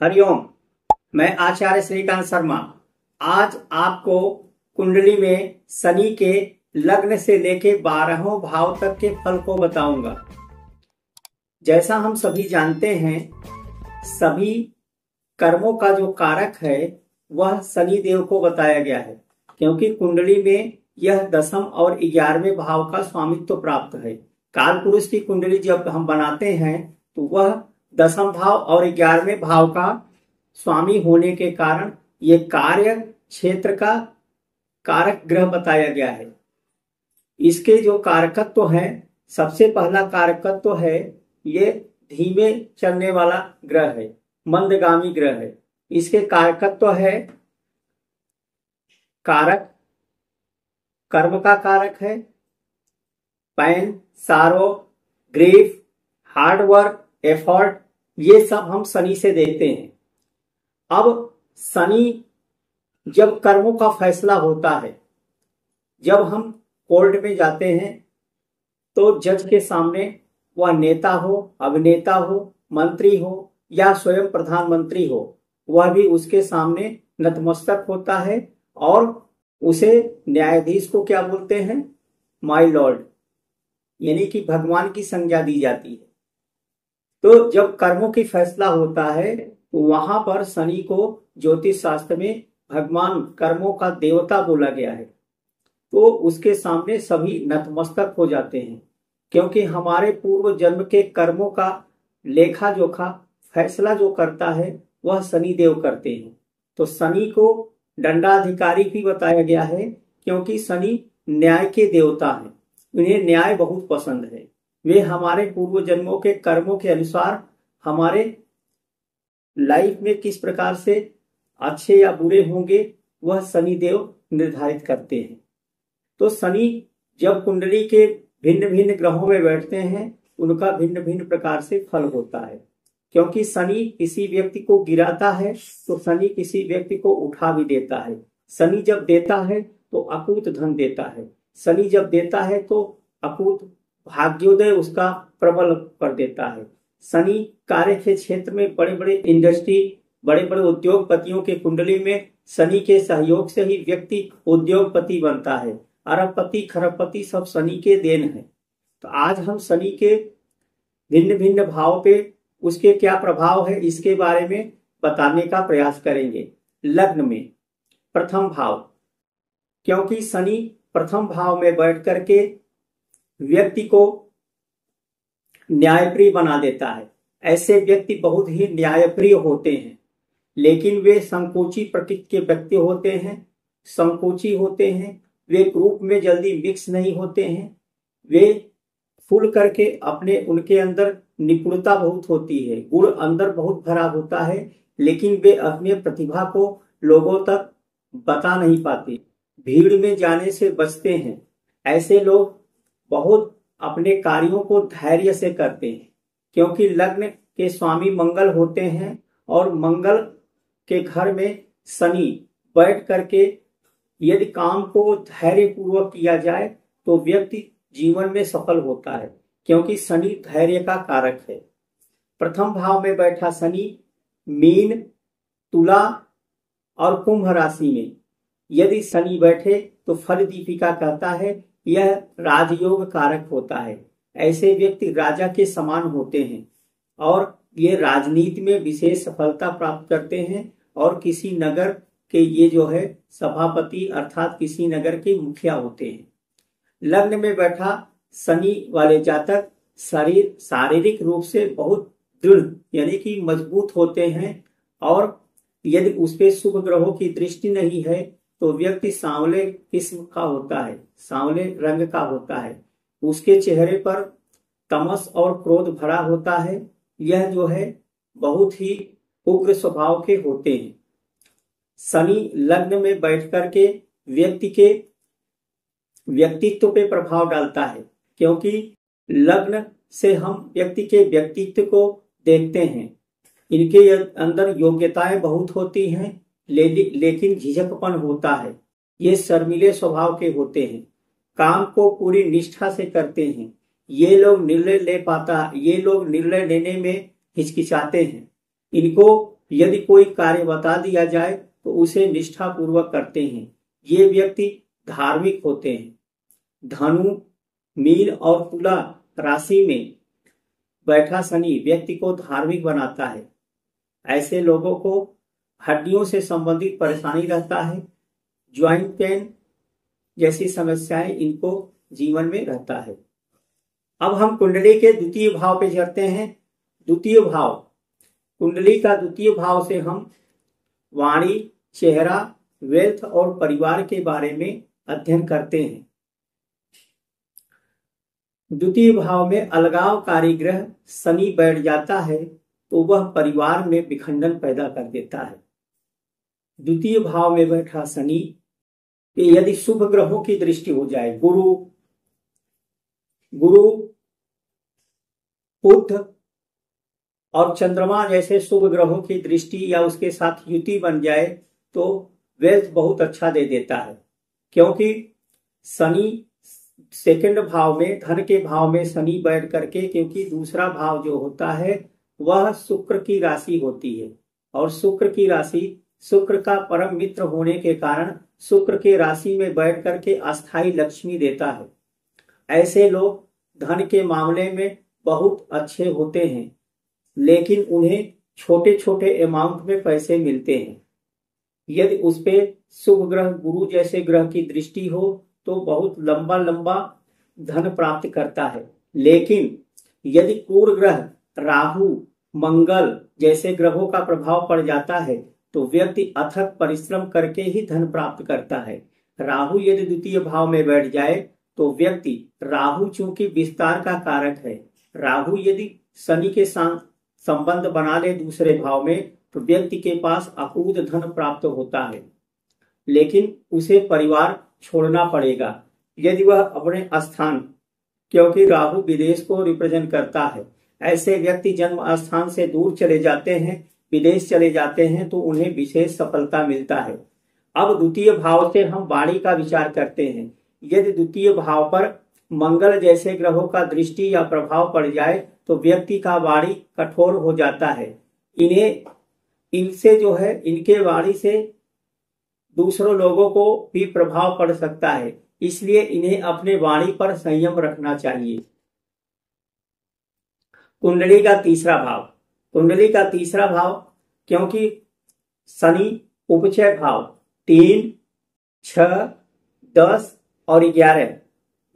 हरिओम। मैं आचार्य श्रीकांत शर्मा आज आपको कुंडली में शनि के लग्न से लेके 12वें भाव तक के फल को बताऊंगा। जैसा हम सभी जानते हैं, सभी कर्मों का जो कारक है वह शनि देव को बताया गया है, क्योंकि कुंडली में यह 10वें और 11वें भाव का स्वामित्व प्राप्त है। काल पुरुष की कुंडली जब हम बनाते हैं तो वह 10वें भाव और 11वें भाव का स्वामी होने के कारण ये कार्य क्षेत्र का कारक ग्रह बताया गया है। इसके जो कारकत्व है, सबसे पहला कारकत्व है ये धीमे चलने वाला ग्रह है, मंदगामी ग्रह है। इसके कारकत्व है कारक, कर्म का कारक है, पेन, सारो, ग्रीफ, हार्डवर्क, एफर्ट, ये सब हम शनि से देखते हैं। अब शनि जब कर्मों का फैसला होता है, जब हम कोर्ट में जाते हैं तो जज के सामने वह नेता हो, अभिनेता हो, मंत्री हो या स्वयं प्रधानमंत्री हो, वह भी उसके सामने नतमस्तक होता है और उसे न्यायाधीश को क्या बोलते हैं, माय लॉर्ड, यानी कि भगवान की संज्ञा दी जाती है। तो जब कर्मों की फैसला होता है तो वहां पर शनि को ज्योतिष शास्त्र में भगवान, कर्मों का देवता बोला गया है। तो उसके सामने सभी नतमस्तक हो जाते हैं, क्योंकि हमारे पूर्व जन्म के कर्मों का लेखा जोखा, फैसला जो करता है वह शनि देव करते हैं। तो शनि को दंडाधिकारी भी बताया गया है, क्योंकि शनि न्याय के देवता हैं। उन्हें न्याय बहुत पसंद है। वे हमारे पूर्व जन्मों के कर्मों के अनुसार हमारे लाइफ में किस प्रकार से अच्छे या बुरे होंगे वह शनि देव निर्धारित करते हैं। तो शनि जब कुंडली के भिन्न भिन्न ग्रहों में बैठते हैं, उनका भिन्न भिन्न प्रकार से फल होता है। क्योंकि शनि किसी व्यक्ति को गिराता है तो शनि किसी व्यक्ति को उठा भी देता है। शनि जब देता है तो अकूत धन देता है। शनि जब देता है तो अकूत भाग्योदय उसका प्रबल कर देता है। शनि कार्य के क्षेत्र में बड़े बड़े इंडस्ट्री, बड़े बड़े उद्योगपतियों के कुंडली में शनि के सहयोग से ही व्यक्ति उद्योगपति बनता है। अरबपति, खरबपति सब शनि के देन है। तो आज हम शनि के भिन्न भिन्न भाव पे उसके क्या प्रभाव है इसके बारे में बताने का प्रयास करेंगे। लग्न में प्रथम भाव, क्योंकि शनि प्रथम भाव में बैठ करके व्यक्ति को न्यायप्रिय बना देता है। ऐसे व्यक्ति बहुत ही न्यायप्रिय होते हैं, लेकिन वे संकोची प्रकृति के व्यक्ति होते हैं, संकोची होते हैं। वे ग्रुप में जल्दी मिक्स नहीं होते हैं। वे फुल करके अपने, उनके अंदर निपुणता बहुत होती है, गुण अंदर बहुत भरा होता है, लेकिन वे अपने प्रतिभा को लोगों तक बता नहीं पाते, भीड़ में जाने से बचते हैं। ऐसे लोग बहुत अपने कार्यों को धैर्य से करते हैं, क्योंकि लग्न के स्वामी मंगल होते हैं और मंगल के घर में शनि बैठ करके यदि काम को धैर्य पूर्वक किया जाए तो व्यक्ति जीवन में सफल होता है, क्योंकि शनि धैर्य का कारक है। प्रथम भाव में बैठा शनि मीन, तुला और कुंभ राशि में यदि शनि बैठे तो फल दीपिका कहता है यह राजयोग कारक होता है। ऐसे व्यक्ति राजा के समान होते हैं और ये राजनीति में विशेष सफलता प्राप्त करते हैं और किसी नगर के ये जो है सभापति अर्थात किसी नगर के मुखिया होते हैं। लग्न में बैठा शनि वाले जातक शारीरिक रूप से बहुत दृढ़ यानी कि मजबूत होते हैं, और यदि उस पे शुभ ग्रहों की दृष्टि नहीं है तो व्यक्ति सांवले किस्म का होता है, सांवले रंग का होता है। उसके चेहरे पर तमस और क्रोध भरा होता है। यह जो है बहुत ही उग्र स्वभाव के होते हैं। शनि लग्न में बैठ करके व्यक्ति के व्यक्तित्व पे प्रभाव डालता है, क्योंकि लग्न से हम व्यक्ति के व्यक्तित्व को देखते हैं। इनके अंदर योग्यताएं बहुत होती हैं, लेकिन झिझकपन होता है। ये शर्मीले स्वभाव के होते हैं, काम को पूरी निष्ठा से करते हैं। ये लोग निर्णय लेने में हिचकिचाते हैं। इनको यदि कोई कार्य बता दिया जाए तो उसे निष्ठा पूर्वक करते हैं। ये व्यक्ति धार्मिक होते हैं। धनु, मीन और तुला राशि में बैठा शनि व्यक्ति को धार्मिक बनाता है। ऐसे लोगों को हड्डियों से संबंधित परेशानी रहता है, ज्वाइंट पेन जैसी समस्याएं इनको जीवन में रहता है। अब हम कुंडली के द्वितीय भाव पे चलते हैं। द्वितीय भाव, कुंडली का द्वितीय भाव से हम वाणी, चेहरा, वेल्थ और परिवार के बारे में अध्ययन करते हैं। द्वितीय भाव में अलगावकारी ग्रह शनि बैठ जाता है तो वह परिवार में विखंडन पैदा कर देता है। द्वितीय भाव में बैठा शनि पे यदि शुभ ग्रहों की दृष्टि हो जाए, गुरु, बुध और चंद्रमा जैसे शुभ ग्रहों की दृष्टि या उसके साथ युति बन जाए तो वेल्थ बहुत अच्छा दे देता है। क्योंकि शनि सेकंड भाव में, धन के भाव में शनि बैठ करके, क्योंकि दूसरा भाव जो होता है वह शुक्र की राशि होती है और शुक्र की राशि शुक्र का परम मित्र होने के कारण शुक्र के राशि में बैठ करके अस्थाई लक्ष्मी देता है। ऐसे लोग धन के मामले में बहुत अच्छे होते हैं, लेकिन उन्हें छोटे छोटे अमाउंट में पैसे मिलते हैं। यदि उस पे शुभ ग्रह गुरु जैसे ग्रह की दृष्टि हो तो बहुत लंबा लंबा धन प्राप्त करता है। लेकिन यदि क्रूर ग्रह राहु, मंगल जैसे ग्रहों का प्रभाव पड़ जाता है तो व्यक्ति अथक परिश्रम करके ही धन प्राप्त करता है। राहु यदि द्वितीय भाव में बैठ जाए तो व्यक्ति, राहु चूंकि विस्तार का कारक है, राहु यदि शनि के साथ संबंध बना ले दूसरे भाव में तो व्यक्ति के पास अकूत धन प्राप्त होता है, लेकिन उसे परिवार छोड़ना पड़ेगा यदि वह अपने स्थान, क्योंकि राहु विदेश को रिप्रेजेंट करता है, ऐसे व्यक्ति जन्म स्थान से दूर चले जाते हैं, विदेश चले जाते हैं तो उन्हें विशेष सफलता मिलता है। अब द्वितीय भाव से हम वाणी का विचार करते हैं। यदि द्वितीय भाव पर मंगल जैसे ग्रहों का दृष्टि या प्रभाव पड़ जाए तो व्यक्ति का वाणी कठोर हो जाता है। इनसे जो है, इनके वाणी से दूसरों लोगों को भी प्रभाव पड़ सकता है, इसलिए इन्हें अपने वाणी पर संयम रखना चाहिए। कुंडली का तीसरा भाव, कुंडली का तीसरा भाव, क्योंकि शनि उपचय भाव 3, 6, 10 और 11,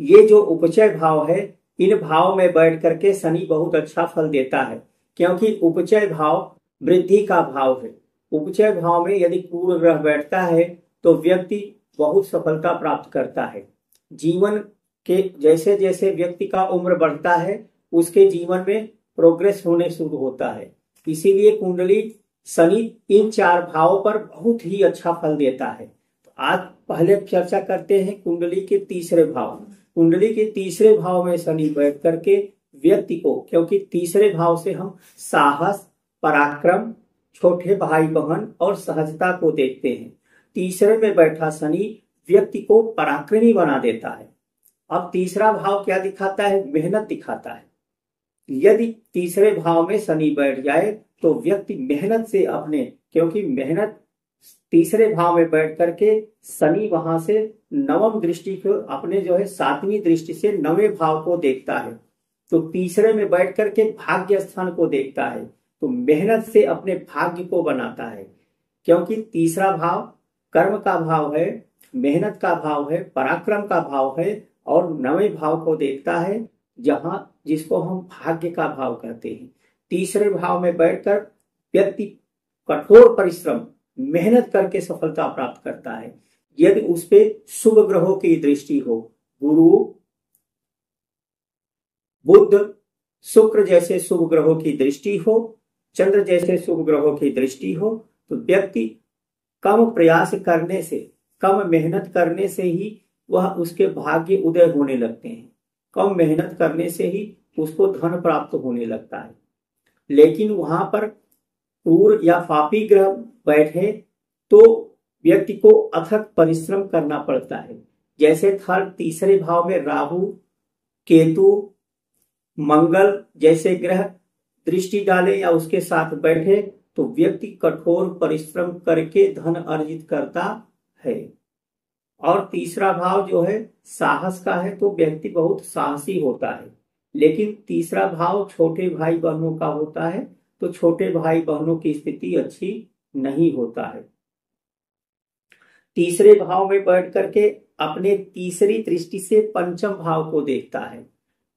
ये जो उपचय भाव है, इन भाव में बैठ करके शनि बहुत अच्छा फल देता है। क्योंकि उपचय भाव वृद्धि का भाव है। उपचय भाव में यदि क्रूर ग्रह बैठता है तो व्यक्ति बहुत सफलता प्राप्त करता है। जीवन के जैसे जैसे व्यक्ति का उम्र बढ़ता है उसके जीवन में प्रोग्रेस होने शुरू होता है। इसीलिए कुंडली शनि इन 4 भावों पर बहुत ही अच्छा फल देता है। तो आज पहले चर्चा करते हैं कुंडली के तीसरे भाव। कुंडली के तीसरे भाव में शनि बैठ करके व्यक्ति को, क्योंकि तीसरे भाव से हम साहस, पराक्रम, छोटे भाई बहन और सहजता को देखते हैं। तीसरे में बैठा शनि व्यक्ति को पराक्रमी बना देता है। अब तीसरा भाव क्या दिखाता है? मेहनत दिखाता है। यदि तीसरे भाव में शनि बैठ जाए तो व्यक्ति मेहनत से अपने, क्योंकि मेहनत तीसरे भाव में बैठ करके शनि वहां से नवम दृष्टि को अपने जो है 7वीं दृष्टि से 9वें भाव को देखता है, तो तीसरे में बैठ करके भाग्य स्थान को देखता है, तो मेहनत से अपने भाग्य को बनाता है। क्योंकि तीसरा भाव कर्म का भाव है, मेहनत का भाव है, पराक्रम का भाव है और 9वें भाव को देखता है जहां जिसको हम भाग्य का भाव कहते हैं। तीसरे भाव में बैठकर व्यक्ति कठोर परिश्रम, मेहनत करके सफलता प्राप्त करता है। यदि उस पे शुभ ग्रहों की दृष्टि हो, गुरु, बुध, शुक्र जैसे शुभ ग्रहों की दृष्टि हो, चंद्र जैसे शुभ ग्रहों की दृष्टि हो, तो व्यक्ति कम प्रयास करने से, कम मेहनत करने से ही वह उसके भाग्य उदय होने लगते हैं। कम मेहनत करने से ही उसको धन प्राप्त होने लगता है। लेकिन वहां पर क्रूर या पापी ग्रह बैठे तो व्यक्ति को अथक परिश्रम करना पड़ता है। जैसे तीसरे भाव में राहु, केतु, मंगल जैसे ग्रह दृष्टि डाले या उसके साथ बैठे तो व्यक्ति कठोर परिश्रम करके धन अर्जित करता है। और तीसरा भाव जो है साहस का है, तो व्यक्ति बहुत साहसी होता है। लेकिन तीसरा भाव छोटे भाई बहनों का होता है, तो छोटे भाई बहनों की स्थिति अच्छी नहीं होता है। तीसरे भाव में बैठ करके अपने तीसरी दृष्टि से पंचम भाव को देखता है।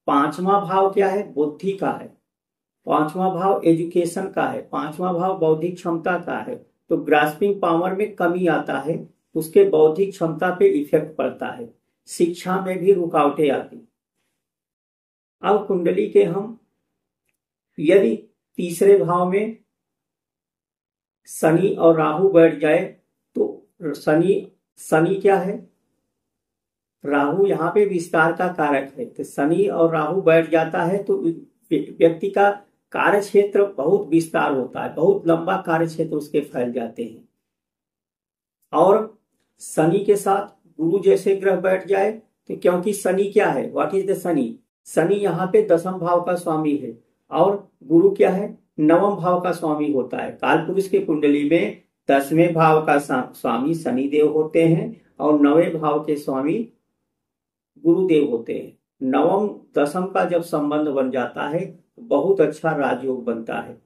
पांचवा भाव क्या है? बुद्धि का है। पांचवा भाव एजुकेशन का है। पांचवा भाव बौद्धिक क्षमता का है। तो ग्रास्पिंग पावर में कमी आता है, उसके बौद्धिक क्षमता पे इफेक्ट पड़ता है, शिक्षा में भी रुकावटें आती। अब कुंडली के हम यदि तीसरे भाव में शनि और राहु बैठ जाए, तो शनि क्या है? राहु यहाँ पे विस्तार का कारक है। तो शनि और राहु बैठ जाता है तो व्यक्ति का कार्य क्षेत्र बहुत विस्तार होता है, बहुत लंबा कार्य क्षेत्र उसके फैल जाते हैं। और शनि के साथ गुरु जैसे ग्रह बैठ जाए, तो क्योंकि शनि क्या है? What is the Shani? Shani यहाँ पे दसम भाव का स्वामी है, और गुरु क्या है? नवम भाव का स्वामी होता है। कालपुरुष के कुंडली में 10वें भाव का स्वामी शनि देव होते हैं और 9वें भाव के स्वामी गुरुदेव होते हैं। नवम दसम का जब संबंध बन जाता है तो बहुत अच्छा राजयोग बनता है,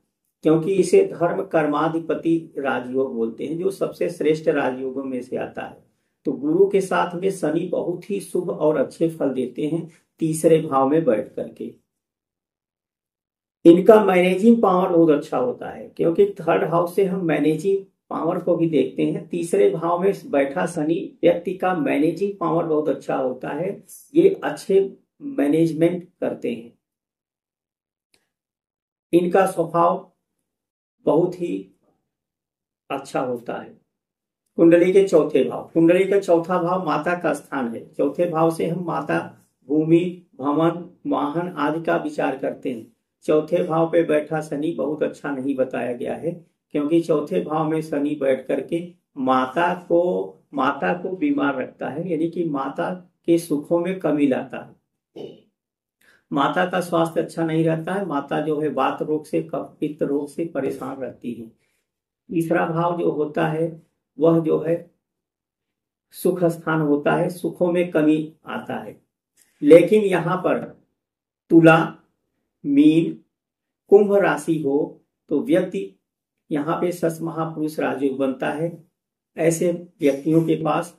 क्योंकि इसे धर्म कर्माधिपति राजयोग बोलते हैं, जो सबसे श्रेष्ठ राजयोगों में से आता है। तो गुरु के साथ में शनि बहुत ही शुभ और अच्छे फल देते हैं तीसरे भाव में बैठ करके। इनका मैनेजिंग पावर बहुत अच्छा होता है, क्योंकि थर्ड हाउस से हम मैनेजिंग पावर को भी देखते हैं। तीसरे भाव में बैठा शनि व्यक्ति का मैनेजिंग पावर बहुत अच्छा होता है, ये अच्छे मैनेजमेंट करते हैं। इनका स्वभाव बहुत ही अच्छा होता है। कुंडली के चौथे भाव, कुंडली का चौथा भाव माता का स्थान है। चौथे भाव से हम माता, भूमि, भवन, वाहन आदि का विचार करते हैं। चौथे भाव पे बैठा शनि बहुत अच्छा नहीं बताया गया है, क्योंकि चौथे भाव में शनि बैठ करके माता को बीमार रखता है, यानी कि माता के सुखों में कमी लाता है। माता का स्वास्थ्य अच्छा नहीं रहता है। माता जो है वात रोग से, कफ पित्त रोग से परेशान रहती है। तीसरा भाव जो होता है वह जो है सुख स्थान होता है, सुखों में कमी आता है। लेकिन यहाँ पर तुला, मीन, कुंभ राशि हो तो व्यक्ति यहाँ पे सस महापुरुष राजयोग बनता है। ऐसे व्यक्तियों के पास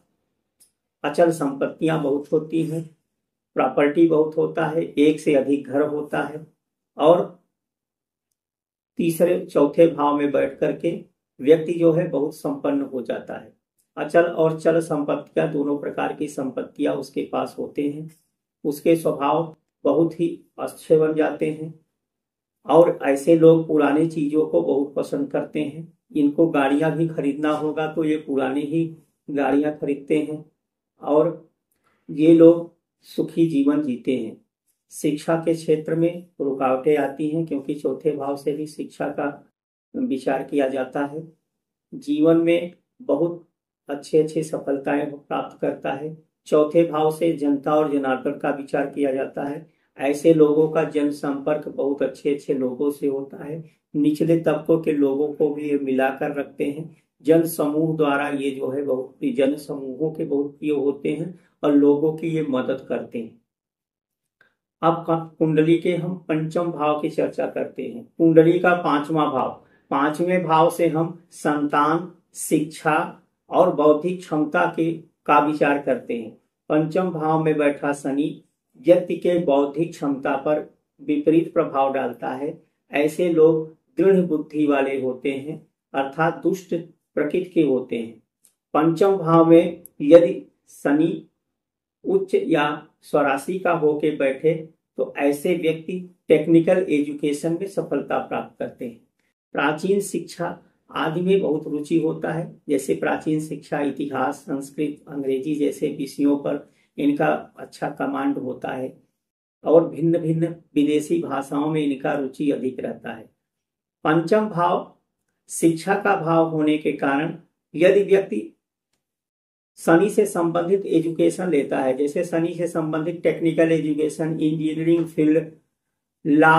अचल संपत्तियां बहुत होती हैं, प्रॉपर्टी बहुत होता है, एक से अधिक घर होता है, और तीसरे चौथे भाव में बैठ करके व्यक्ति जो है बहुत संपन्न हो जाता है। अचल और चल संपत्तियां, दोनों प्रकार की संपत्तियां उसके पास होते हैं। उसके स्वभाव बहुत ही अच्छे बन जाते हैं, और ऐसे लोग पुराने चीजों को बहुत पसंद करते हैं। इनको गाड़ियां भी खरीदना होगा तो ये पुरानी ही गाड़ियां खरीदते हैं, और ये लोग सुखी जीवन जीते हैं। शिक्षा के क्षेत्र में रुकावटें आती हैं, क्योंकि चौथे भाव से भी शिक्षा का विचार किया जाता है। जीवन में बहुत अच्छे सफलताएं प्राप्त करता है। चौथे भाव से जनता और जनार्दन का विचार किया जाता है। ऐसे लोगों का जनसंपर्क बहुत अच्छे लोगों से होता है। निचले तबकों के लोगों को भी ये मिलाकर रखते हैं। जन समूह द्वारा ये जो है बहुत जन समूहों के बहुत प्रिय होते हैं और लोगों की ये मदद करते हैं। अब कुंडली के हम पंचम भाव की चर्चा करते हैं। कुंडली का पांचवा भाव, पांचवें भाव से हम संतान, शिक्षा और बौद्धिक क्षमता का विचार करते हैं। पंचम भाव में बैठा शनि व्यक्ति के बौद्धिक क्षमता पर विपरीत प्रभाव डालता है। ऐसे लोग दृढ़ बुद्धि वाले होते हैं, अर्थात दुष्ट प्रकृति के होते हैं। पंचम भाव में यदि शनि उच्च या स्वराशि का होके बैठे तो ऐसे व्यक्ति टेक्निकल एजुकेशन में सफलता प्राप्त करते हैं। प्राचीन शिक्षा आदि में बहुत रुचि होता है, जैसे प्राचीन शिक्षा, इतिहास, संस्कृत, अंग्रेजी जैसे विषयों पर इनका अच्छा कमांड होता है, और भिन्न भिन्न विदेशी भाषाओं में इनका रुचि अधिक रहता है। पंचम भाव शिक्षा का भाव होने के कारण यदि व्यक्ति शनि से संबंधित एजुकेशन लेता है, जैसे शनि से संबंधित technical education, engineering field, law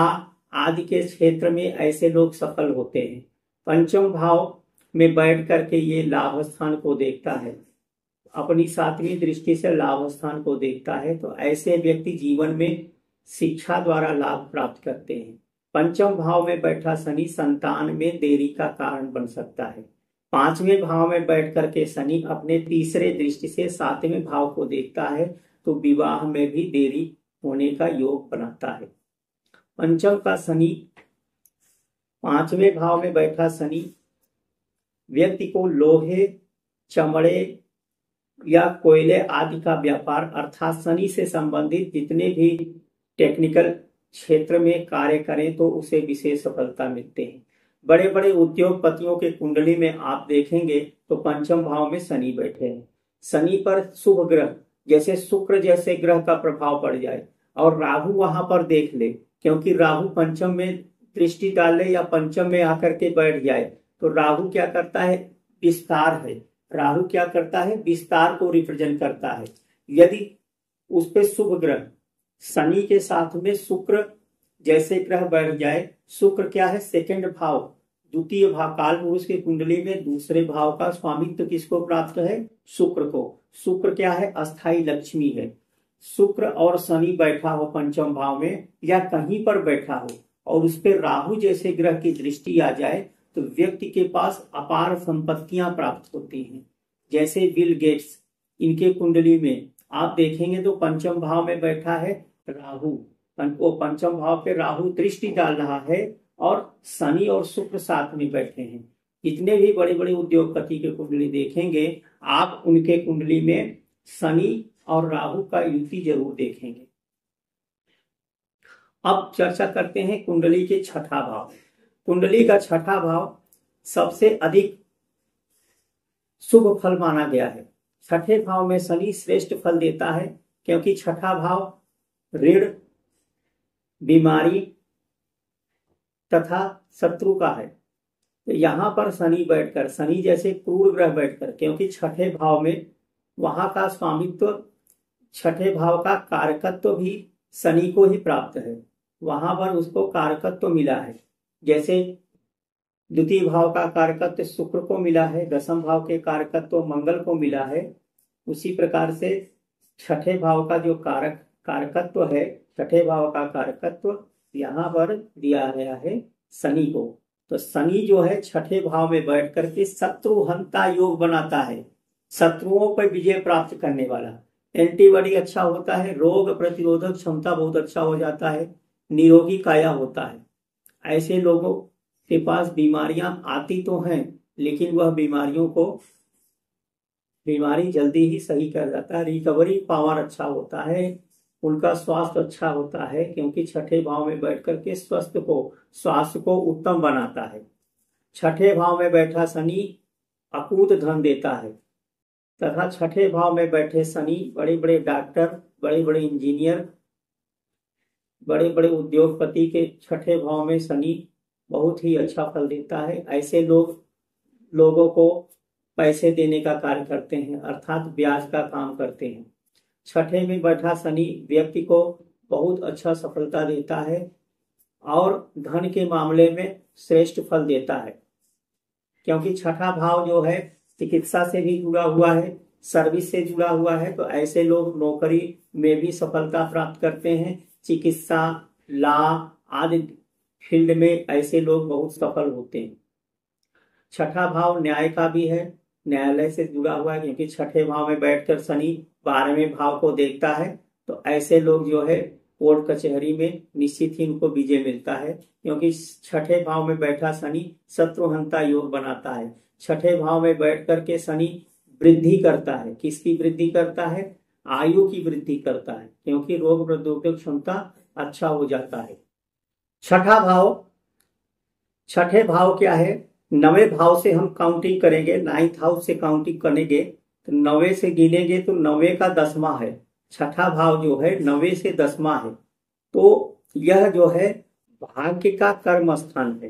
आदि के क्षेत्र में ऐसे लोग सफल होते हैं। पंचम भाव में बैठ करके ये लाभ स्थान को देखता है, अपनी सातवीं दृष्टि से लाभ स्थान को देखता है, तो ऐसे व्यक्ति जीवन में शिक्षा द्वारा लाभ प्राप्त करते हैं। पंचम भाव में बैठा शनि संतान में देरी का कारण बन सकता है। पांचवें भाव में बैठ करके शनि अपने तीसरे दृष्टि से सातवें भाव को देखता है, तो विवाह में भी देरी होने का योग बनाता है। पंचम का शनि, पांचवें भाव में बैठा शनि व्यक्ति को लोहे, चमड़े या कोयले आदि का व्यापार अर्थात शनि से संबंधित जितने भी टेक्निकल क्षेत्र में कार्य करें तो उसे विशेष सफलता मिलते हैं। बड़े बड़े उद्योगपतियों के कुंडली में आप देखेंगे तो पंचम भाव में शनि बैठे हैं। शनि पर शुभ ग्रह जैसे शुक्र जैसे ग्रह का प्रभाव पड़ जाए और राहु वहां पर देख ले, क्योंकि राहु पंचम में दृष्टि डाले या पंचम में आकर के बैठ जाए तो राहु क्या करता है, विस्तार है। राहु क्या करता है, विस्तार को रिप्रेजेंट करता है। यदि उस पे शुभ ग्रह शनि के साथ में शुक्र जैसे ग्रह बैठ जाए, शुक्र क्या है, सेकंड भाव, द्वितीय भाव, काल पुरुष के कुंडली में दूसरे भाव का स्वामित्व किसको प्राप्त है, शुक्र को। शुक्र क्या है, अस्थाई लक्ष्मी है। शुक्र और शनि बैठा हो पंचम भाव में या कहीं पर बैठा हो और उस पर राहु जैसे ग्रह की दृष्टि आ जाए तो व्यक्ति के पास अपार संपत्तियां प्राप्त होती हैं। जैसे बिल गेट्स, इनके कुंडली में आप देखेंगे तो पंचम भाव में बैठा है राहु, वो पंचम भाव पे राहु दृष्टि डाल रहा है और शनि और शुक्र साथ में बैठे हैं। जितने भी बड़े बड़े उद्योगपति के कुंडली देखेंगे आप, उनके कुंडली में शनि और राहु का युति जरूर देखेंगे। अब चर्चा करते हैं कुंडली के छठा भाव। कुंडली का छठा भाव सबसे अधिक शुभ फल माना गया है। छठे भाव में शनि श्रेष्ठ फल देता है, क्योंकि छठा भाव ऋण, बीमारी तथा शत्रु का है। तो यहाँ पर शनि बैठकर, शनि जैसे क्रूर ग्रह बैठकर, क्योंकि छठे भाव में वहां का स्वामित्व, छठे भाव का कारकत्व भी शनि को ही प्राप्त है, वहां पर उसको कारकत्व मिला है। जैसे द्वितीय भाव का कारकत्व शुक्र को मिला है, दसम भाव के कारकत्व मंगल को मिला है, उसी प्रकार से छठे भाव का जो कारकत्व है, छठे भाव का कारकत्व यहाँ पर दिया गया है शनि को। तो शनि जो है छठे भाव में बैठ करके शत्रुहंता योग बनाता है, शत्रुओं पर विजय प्राप्त करने वाला। एंटीबॉडी अच्छा होता है, रोग प्रतिरोधक क्षमता बहुत अच्छा हो जाता है, निरोगी काया होता है। ऐसे लोगों के पास बीमारियां आती तो हैं, लेकिन वह बीमारी जल्दी ही सही कर जाता है, रिकवरी पावर अच्छा होता है, उनका स्वास्थ्य अच्छा होता है, क्योंकि छठे भाव में बैठ करके स्वास्थ्य को उत्तम बनाता है। छठे भाव में बैठा शनि अकूत धन देता है, तथा छठे भाव में बैठे शनि बड़े बड़े डॉक्टर, बड़े बड़े इंजीनियर, बड़े बड़े उद्योगपति के छठे भाव में शनि बहुत ही अच्छा फल देता है। ऐसे लोगों को पैसे देने का कार्य करते हैं, अर्थात ब्याज का काम करते हैं। छठे में बैठा शनि व्यक्ति को बहुत अच्छा सफलता देता है और धन के मामले में श्रेष्ठ फल देता है, क्योंकि छठा भाव जो है चिकित्सा से भी जुड़ा हुआ है, सर्विस से जुड़ा हुआ है। तो ऐसे लोग नौकरी में भी सफलता प्राप्त करते हैं, चिकित्सा, लॉ आदि फील्ड में ऐसे लोग बहुत सफल होते हैं। छठा भाव न्याय का भी है, न्यायालय से जुड़ा हुआ है, क्योंकि छठे भाव में बैठकर शनि 12वें भाव को देखता है। तो ऐसे लोग जो है कोर्ट कचहरी में निश्चित ही उनको विजय मिलता है, क्योंकि छठे भाव में बैठा शनि शत्रुहंता योग बनाता है। छठे भाव में बैठ करके शनि वृद्धि करता है, किसकी वृद्धि करता है, आयु की वृद्धि करता है, क्योंकि रोग प्रतिरोधक क्षमता अच्छा हो जाता है। छठे भाव क्या है, 9वें भाव से हम काउंटिंग करेंगे, 9th हाउस से काउंटिंग करेंगे तो 9वें से गिनेंगे तो 9वें का 10वां है। छठा भाव जो है 9वें से 10वां है, तो यह जो है भाग्य का कर्म स्थान है,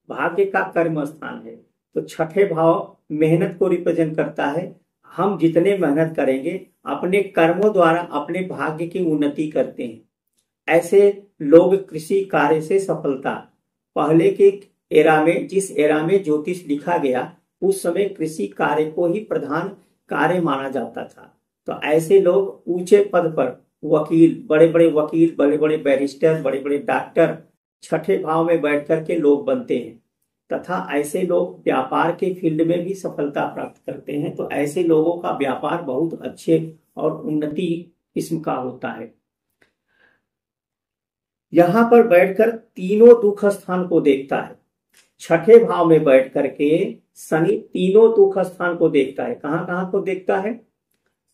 भाग्य का कर्म स्थान है। तो छठे भाव मेहनत को रिप्रेजेंट करता है। हम जितने मेहनत करेंगे अपने कर्मों द्वारा अपने भाग्य की उन्नति करते हैं। ऐसे लोग कृषि कार्य से सफलता, पहले के एरा में, जिस एरा में ज्योतिष लिखा गया, उस समय कृषि कार्य को ही प्रधान कार्य माना जाता था। तो ऐसे लोग ऊंचे पद पर, वकील, बड़े बड़े वकील, बड़े बड़े बैरिस्टर, बड़े बड़े डॉक्टर छठे भाव में बैठ करके लोग बनते हैं, तथा ऐसे लोग व्यापार के फील्ड में भी सफलता प्राप्त करते हैं। तो ऐसे लोगों का व्यापार बहुत अच्छे और उन्नति किस्म का होता है। यहां पर बैठकर तीनों दुख स्थान को देखता है। छठे भाव में बैठ करके शनि तीनों दुख स्थान को देखता है। कहां कहां को देखता है?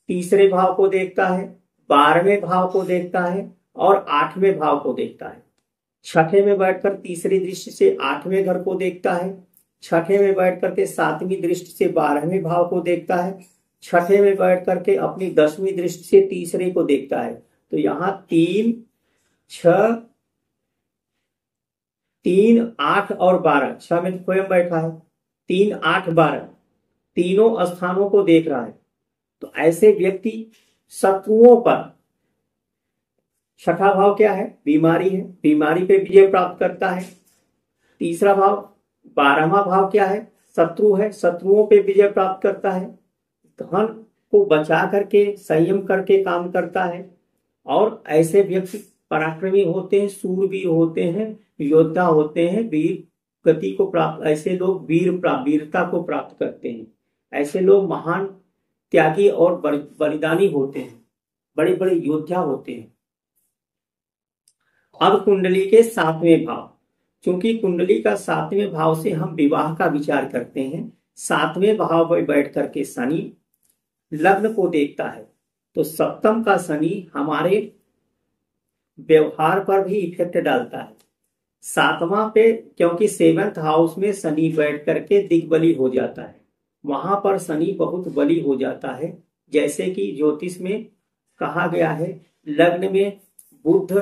तीसरे भाव को देखता है, 12वें भाव को देखता है और 8वें भाव को देखता है। छठे में बैठकर तीसरी दृष्टि से 8वें घर को देखता है, छठे में बैठ करके 7वीं दृष्टि से 12वें भाव को देखता है, छठे में बैठ करके अपनी 10वीं दृष्टि से तीसरे को देखता है। तो यहाँ 3, 6, 3, 8 और 12, 6 में स्वयं बैठा है, 3, 8, 12 तीनों स्थानों को देख रहा है। तो ऐसे व्यक्ति शत्रुओं पर, छठा भाव क्या है? बीमारी है, बीमारी पे विजय प्राप्त करता है। तीसरा भाव, 12वां भाव क्या है? शत्रु है, शत्रुओं पे विजय प्राप्त करता है। धन को बचा करके संयम करके काम करता है। और ऐसे व्यक्ति पराक्रमी होते हैं, सूरवीर होते हैं, योद्धा होते हैं, वीर गति को प्राप्त, ऐसे लोग वीरता को प्राप्त करते हैं। ऐसे लोग महान त्यागी और बलिदानी होते हैं, बड़े बड़े योद्धा होते हैं। अब कुंडली के 7वें भाव, क्योंकि कुंडली का 7वें भाव से हम विवाह का विचार करते हैं। 7वें भाव पर बैठ करके शनि लग्न को देखता है। तो सप्तम का शनि हमारे व्यवहार पर भी इफेक्ट डालता है। 7वां पे, क्योंकि 7th हाउस में शनि बैठ करके दिग्बली हो जाता है, वहां पर शनि बहुत बली हो जाता है। जैसे कि ज्योतिष में कहा गया है, लग्न में बुध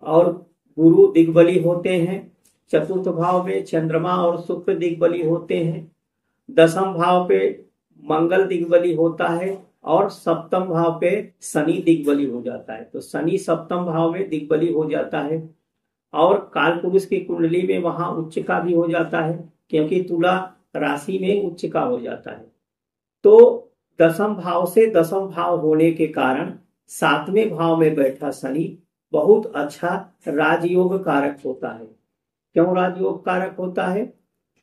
और गुरु दिग्बली होते हैं, चतुर्थ भाव में चंद्रमा और शुक्र दिग्बली होते हैं, 10th भाव पे मंगल दिग्बली होता है और 7th भाव पे शनि दिग्बली हो जाता है। तो शनि 7th भाव में दिग्बली हो जाता है। और काल पुरुष की कुंडली में वहां उच्च का भी हो जाता है, क्योंकि तुला राशि में उच्च का हो जाता है। तो 10th भाव से 10th भाव होने के कारण 7वें भाव में बैठा शनि बहुत अच्छा राजयोग कारक होता है। क्यों राजयोग कारक होता है?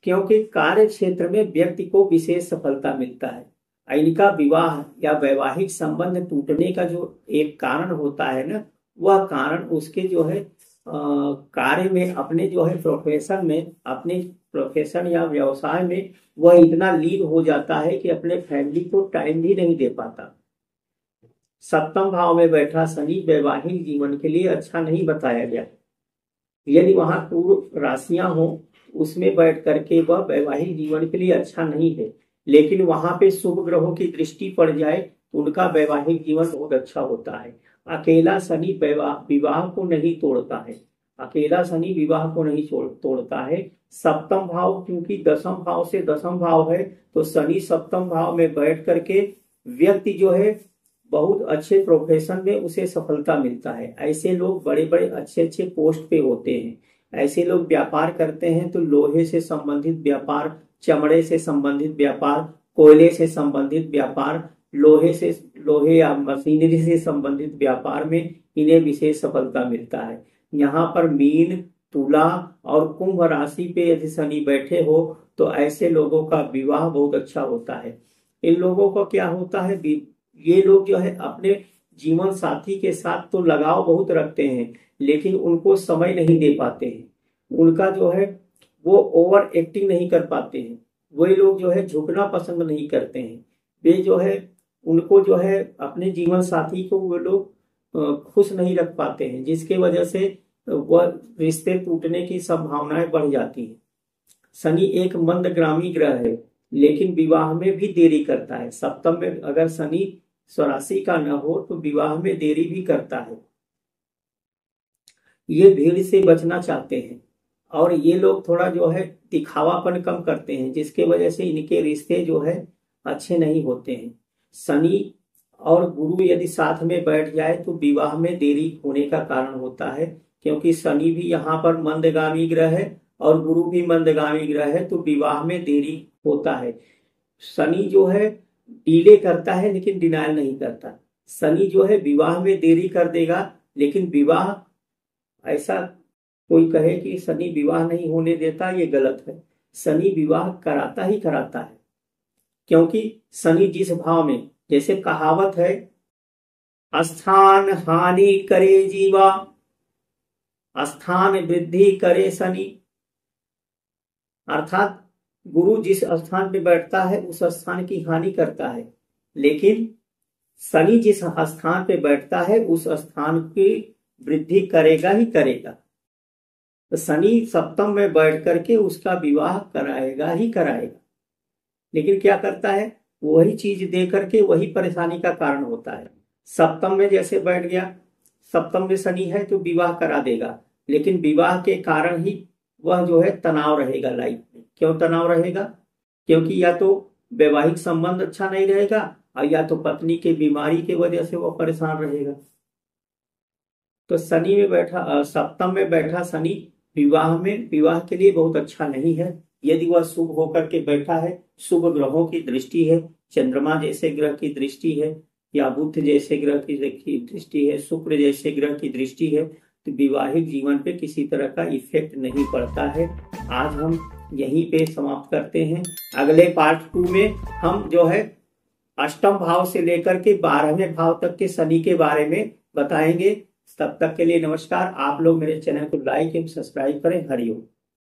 क्योंकि कार्य क्षेत्र में व्यक्ति को विशेष सफलता मिलता है। इनका विवाह या वैवाहिक संबंध टूटने का जो एक कारण होता है ना, वह कारण उसके जो है कार्य में, अपने जो है प्रोफेशन में, अपने प्रोफेशन या व्यवसाय में वह इतना लीन हो जाता है कि अपने फैमिली को टाइम भी नहीं दे पाता। 7th भाव में बैठा शनि वैवाहिक जीवन के लिए अच्छा नहीं बताया गया। यदि वहां पूर्व राशियां हो, उसमें बैठ करके वह वैवाहिक जीवन के लिए अच्छा नहीं है, लेकिन वहां पे शुभ ग्रहों की दृष्टि पड़ जाए तो उनका वैवाहिक जीवन बहुत अच्छा होता है। अकेला शनि विवाह को नहीं तोड़ता है, अकेला शनि विवाह को नहीं तोड़ता है। 7th भाव क्योंकि 10th भाव से 10th भाव है, तो शनि 7th भाव में बैठ करके व्यक्ति जो है बहुत अच्छे प्रोफेशन में उसे सफलता मिलता है। ऐसे लोग बड़े बड़े अच्छे अच्छे पोस्ट पे होते हैं। ऐसे लोग व्यापार करते हैं तो लोहे से संबंधित व्यापार, चमड़े से संबंधित व्यापार, कोयले से संबंधित व्यापार, लोहे या मशीनरी से संबंधित व्यापार में इन्हें विशेष सफलता मिलता है। यहाँ पर मीन, तुला और कुंभ राशि पे यदि शनि बैठे हो तो ऐसे लोगों का विवाह बहुत अच्छा होता है। इन लोगों को क्या होता है, ये लोग जो है अपने जीवन साथी के साथ तो लगाव बहुत रखते हैं, लेकिन उनको समय नहीं दे पाते हैं। उनका जो है वो ओवर एक्टिंग नहीं कर पाते हैं। वही लोग जो है झुकना पसंद नहीं करते हैं। वे जो है उनको जो है अपने जीवन साथी को वो लोग खुश नहीं रख पाते हैं, जिसके वजह से वह रिश्ते टूटने की संभावनाएं बढ़ जाती हैं। शनि एक मंदग्रामी ग्रह है, लेकिन विवाह में भी देरी करता है। 7th में अगर शनि स्वराशि का न हो तो विवाह में देरी भी करता है। ये भीड़ से बचना चाहते हैं और ये लोग थोड़ा जो है दिखावापन कम करते हैं, जिसके वजह से इनके रिश्ते जो है अच्छे नहीं होते हैं। शनि और गुरु यदि साथ में बैठ जाए तो विवाह में देरी होने का कारण होता है, क्योंकि शनि भी यहाँ पर मंदगामी ग्रह है और गुरु भी मंदगामी ग्रह है, तो विवाह में देरी होता है। शनि जो है डिले करता है लेकिन डिनायल नहीं करता। शनि जो है विवाह में देरी कर देगा, लेकिन विवाह, ऐसा कोई कहे कि शनि विवाह नहीं होने देता, ये गलत है। शनि विवाह कराता ही कराता है, क्योंकि शनि जिस भाव में, जैसे कहावत है, स्थान हानि करे जीवा, स्थान वृद्धि करे शनि। अर्थात गुरु जिस स्थान पे बैठता है उस स्थान की हानि करता है, लेकिन शनि जिस स्थान पे बैठता है उस स्थान की वृद्धि करेगा ही करेगा। तो शनि सप्तम में बैठ करके उसका विवाह कराएगा ही कराएगा, लेकिन क्या करता है, वही चीज दे करके वही परेशानी का कारण होता है। सप्तम में जैसे बैठ गया, सप्तम में शनि है तो विवाह करा देगा, लेकिन विवाह के कारण ही वह जो है तनाव रहेगा लाइफ में। क्यों तनाव रहेगा? क्योंकि या तो वैवाहिक संबंध अच्छा नहीं रहेगा, और या तो पत्नी के बीमारी की वजह से वह परेशान रहेगा। तो शनि में बैठा, सप्तम में बैठा शनि विवाह के लिए बहुत अच्छा नहीं है। यदि वह शुभ होकर के बैठा है, शुभ ग्रहों की दृष्टि है, चंद्रमा जैसे ग्रह की दृष्टि है, या बुध जैसे ग्रह की दृष्टि है, शुक्र जैसे ग्रह की दृष्टि है, तो वैवाहिक जीवन पे किसी तरह का इफेक्ट नहीं पड़ता है। आज हम यहीं पे समाप्त करते हैं। अगले पार्ट 2 में हम जो है अष्टम भाव से लेकर के 12वें भाव तक के शनि के बारे में बताएंगे। तब तक के लिए नमस्कार। आप लोग मेरे चैनल को लाइक एवं सब्सक्राइब करें। हरिओम।